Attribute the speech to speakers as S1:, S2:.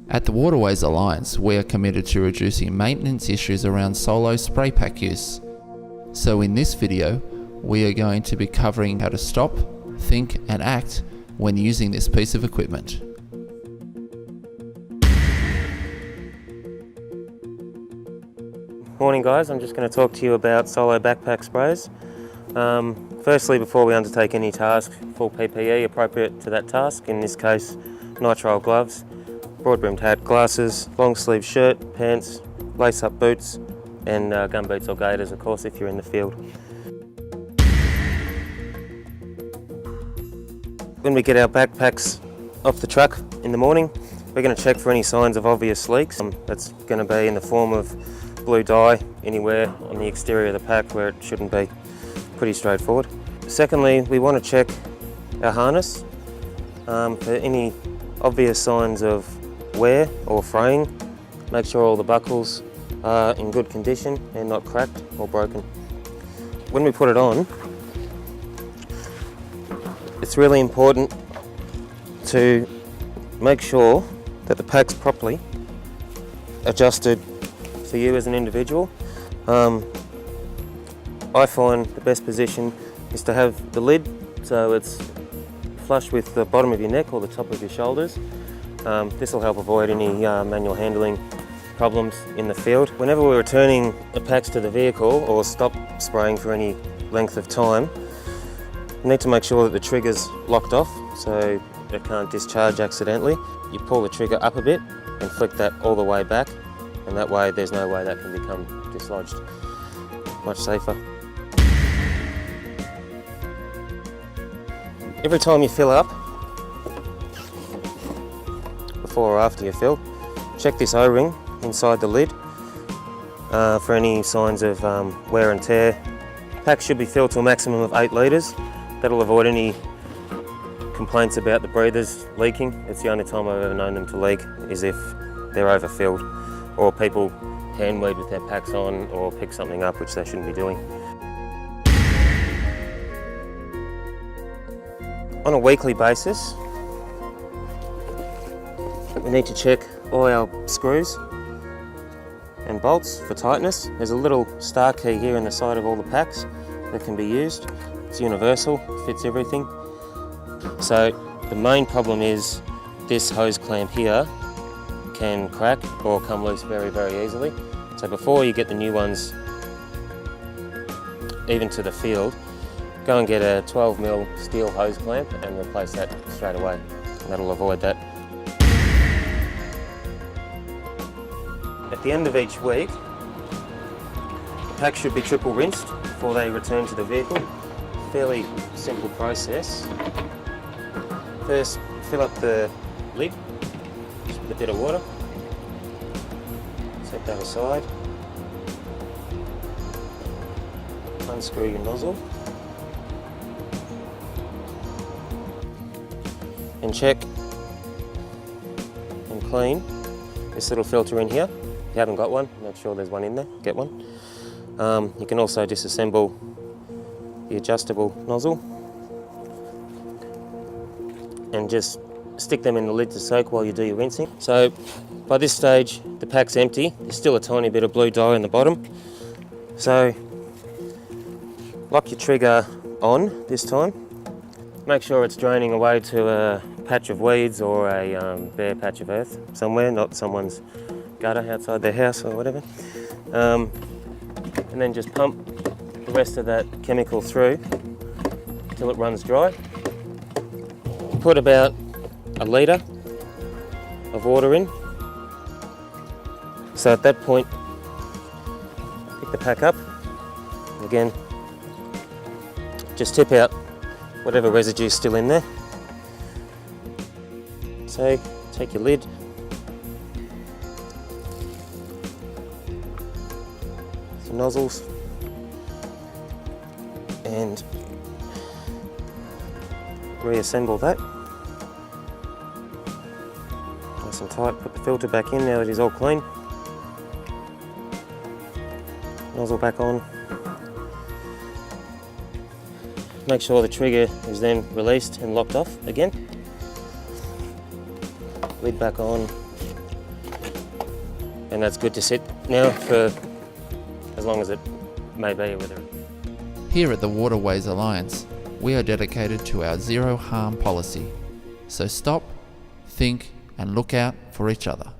S1: At the Waterways Alliance, we are committed to reducing maintenance issues around solo spray pack use. So in this video, we are going to be covering how to stop, think and act when using this piece of equipment.
S2: Morning guys, I'm just going to talk to you about solo backpack sprays. Firstly, before we undertake any task, full PPE appropriate to that task, in this case nitrile gloves, broad-brimmed hat, glasses, long-sleeve shirt, pants, lace-up boots and gum boots or gaiters, of course, if you're in the field. When we get our backpacks off the truck in the morning, we're going to check for any signs of obvious leaks. That's going to be in the form of blue dye anywhere on the exterior of the pack where it shouldn't be. Pretty straightforward. Secondly, we want to check our harness for any obvious signs of wear or fraying. Make sure all the buckles are in good condition and not cracked or broken. When we put it on, it's really important to make sure that the pack's properly adjusted for you as an individual. I find the best position is to have the lid so it's flush with the bottom of your neck or the top of your shoulders. This will help avoid any manual handling problems in the field. Whenever we're returning the packs to the vehicle or stop spraying for any length of time, you need to make sure that the trigger's locked off so it can't discharge accidentally. You pull the trigger up a bit and flick that all the way back, and that way there's no way that can become dislodged. Much safer. Every time you fill up, before or after you fill, check this O-ring inside the lid for any signs of wear and tear. Pack should be filled to a maximum of 8 litres. That'll avoid any complaints about the breathers leaking. It's the only time I've ever known them to leak is if they're overfilled or people hand weed with their packs on or pick something up which they shouldn't be doing. On a weekly basis, we need to check all our screws and bolts for tightness. There's a little star key here in the side of all the packs that can be used. It's universal, fits everything. So the main problem is this hose clamp here can crack or come loose very, very easily. So before you get the new ones even to the field, go and get a 12mm steel hose clamp and replace that straight away. And that'll avoid that. At the end of each week, the pack should be triple rinsed before they return to the vehicle. Fairly simple process. First, fill up the lid just with a bit of water. Set that aside. Unscrew your nozzle. And check and clean this little filter in here. If you haven't got one, make sure there's one in there, get one. You can also disassemble the adjustable nozzle and just stick them in the lid to soak while you do your rinsing. So by this stage the pack's empty. There's still a tiny bit of blue dye in the bottom. So lock your trigger on this time. Make sure it's draining away to a patch of weeds or a bare patch of earth somewhere, not someone's gutter outside their house or whatever. And then just pump the rest of that chemical through till it runs dry. Put about 1 litre of water in. So at that point, pick the pack up. Again, just tip out whatever residue is still in there. So take your lid, some nozzles, and reassemble that. Nice and tight. Put the filter back in now that it's all clean. Nozzle back on. Make sure the trigger is then released and locked off again. Lid back on, and that's good to sit now for as long as it may be.
S1: Here at the Waterways Alliance, we are dedicated to our zero harm policy. So stop, think, and look out for each other.